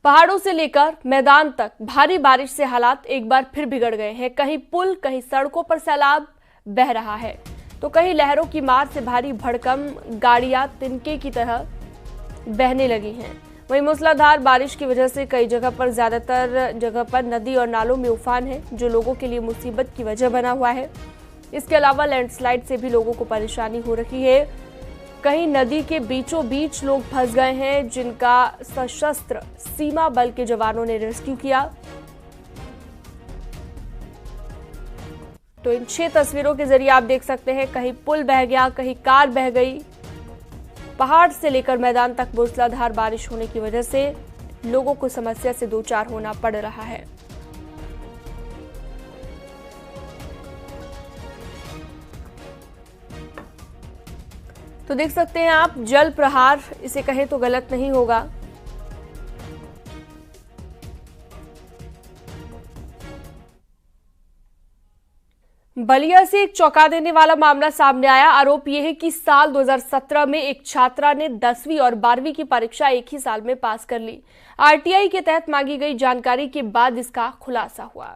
पहाड़ों से लेकर मैदान तक भारी बारिश से हालात एक बार फिर बिगड़ गए हैं। कहीं पुल, कहीं सड़कों पर सैलाब बह रहा है, तो कहीं लहरों की मार से भारी भड़कम गाड़ियां तिनके की तरह बहने लगी हैं। वहीं मूसलाधार बारिश की वजह से कई जगह पर, ज्यादातर जगह पर नदी और नालों में उफान है, जो लोगों के लिए मुसीबत की वजह बना हुआ है। इसके अलावा लैंडस्लाइड से भी लोगों को परेशानी हो रही है। कहीं नदी के बीचों बीच लोग फंस गए हैं, जिनका सशस्त्र सीमा बल के जवानों ने रेस्क्यू किया। तो इन 6 तस्वीरों के जरिए आप देख सकते हैं, कहीं पुल बह गया, कहीं कार बह गई। पहाड़ से लेकर मैदान तक मूसलाधार बारिश होने की वजह से लोगों को समस्या से दो चार होना पड़ रहा है। तो देख सकते हैं आप, जल प्रहार इसे कहें तो गलत नहीं होगा। बलिया से एक चौंका देने वाला मामला सामने आया। आरोप यह है कि साल 2017 में एक छात्रा ने 10वीं और 12वीं की परीक्षा एक ही साल में पास कर ली। आरटीआई के तहत मांगी गई जानकारी के बाद इसका खुलासा हुआ।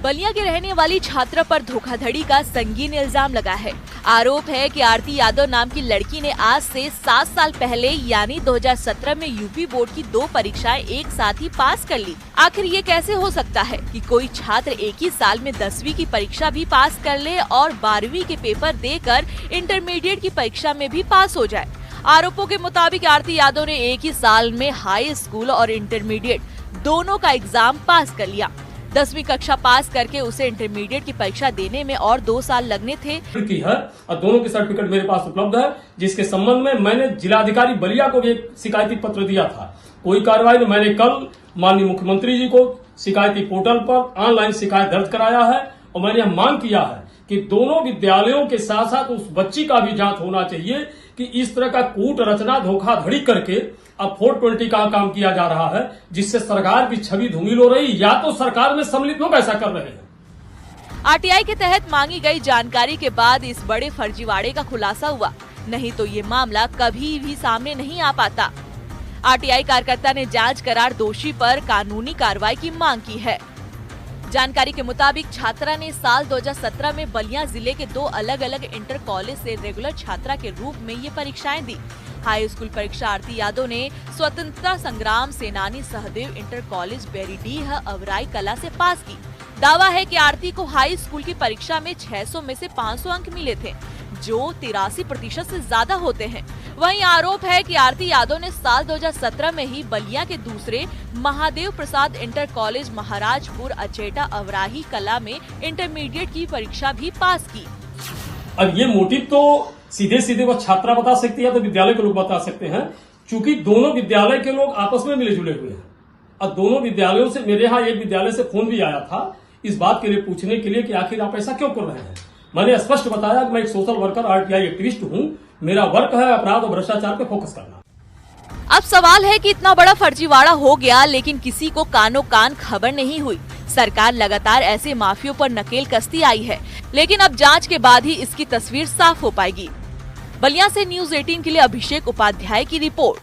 बलिया के रहने वाली छात्रा पर धोखाधड़ी का संगीन इल्जाम लगा है। आरोप है कि आरती यादव नाम की लड़की ने आज से 7 साल पहले यानी 2017 में यूपी बोर्ड की 2 परीक्षाएं एक साथ ही पास कर ली। आखिर ये कैसे हो सकता है कि कोई छात्र एक ही साल में 10वीं की परीक्षा भी पास कर ले और 12वीं के पेपर देकर इंटरमीडिएट की परीक्षा में भी पास हो जाए। आरोपों के मुताबिक आरती यादव ने एक ही साल में हाई स्कूल और इंटरमीडिएट दोनों का एग्जाम पास कर लिया। 10वीं कक्षा पास करके उसे इंटरमीडिएट की परीक्षा देने में और 2 साल लगने थे। की है और दोनों के सर्टिफिकेट मेरे पास उपलब्ध है, जिसके संबंध में मैंने जिलाधिकारी बलिया को भी एक शिकायती पत्र दिया था। कोई कार्रवाई नहीं। मैंने कल माननीय मुख्यमंत्री जी को शिकायती पोर्टल पर ऑनलाइन शिकायत दर्ज कराया है और मैंने मांग किया है कि दोनों विद्यालयों के साथ साथ उस बच्ची का भी जांच होना चाहिए कि इस तरह का कूट रचना धोखाधड़ी करके अब 420 का काम किया जा रहा है, जिससे सरकार की छवि धूमिल हो रही, या तो सरकार में सम्मिलित लोग ऐसा कर रहे हैं। आरटीआई के तहत मांगी गई जानकारी के बाद इस बड़े फर्जीवाड़े का खुलासा हुआ, नहीं तो ये मामला कभी भी सामने नहीं आ पाता। आरटीआई कार्यकर्ता ने जांच करार दोषी पर कानूनी कार्रवाई की मांग की है। जानकारी के मुताबिक छात्रा ने साल 2017 में बलिया जिले के 2 अलग अलग इंटर कॉलेज से रेगुलर छात्रा के रूप में ये परीक्षाएं दी। हाई स्कूल परीक्षा आरती यादव ने स्वतंत्रता संग्राम सेनानी सहदेव इंटर कॉलेज बेरीडीह अवराई कला से पास की। दावा है कि आरती को हाई स्कूल की परीक्षा में 600 में से 500 अंक मिले थे, जो 83% से ज्यादा होते हैं। वहीं आरोप है कि आरती यादव ने साल 2017 में ही बलिया के दूसरे महादेव प्रसाद इंटर कॉलेज महाराजपुर अचेटा अवराही कला में इंटरमीडिएट की परीक्षा भी पास की। अब ये मोटिव तो सीधे सीधे वो छात्रा बता सकती है, तो विद्यालय के लोग बता सकते हैं, क्योंकि दोनों विद्यालय के लोग आपस में मिले जुले हुए हैं। और दोनों विद्यालयों से, मेरे यहाँ एक विद्यालय से फोन भी आया था इस बात के लिए पूछने के लिए कि आखिर आप ऐसा क्यों कर रहे हैं। मैंने स्पष्ट बताया कि मैं एक सोशल वर्कर, आरटीआई एक्टिविस्ट हूँ। मेरा वर्क है अपराध और भ्रष्टाचार पे फोकस करना। अब सवाल है कि इतना बड़ा फर्जीवाड़ा हो गया, लेकिन किसी को कानो कान खबर नहीं हुई। सरकार लगातार ऐसे माफियों पर नकेल कसती आई है, लेकिन अब जांच के बाद ही इसकी तस्वीर साफ हो पाएगी। बलिया से न्यूज़ 18 के लिए अभिषेक उपाध्याय की रिपोर्ट।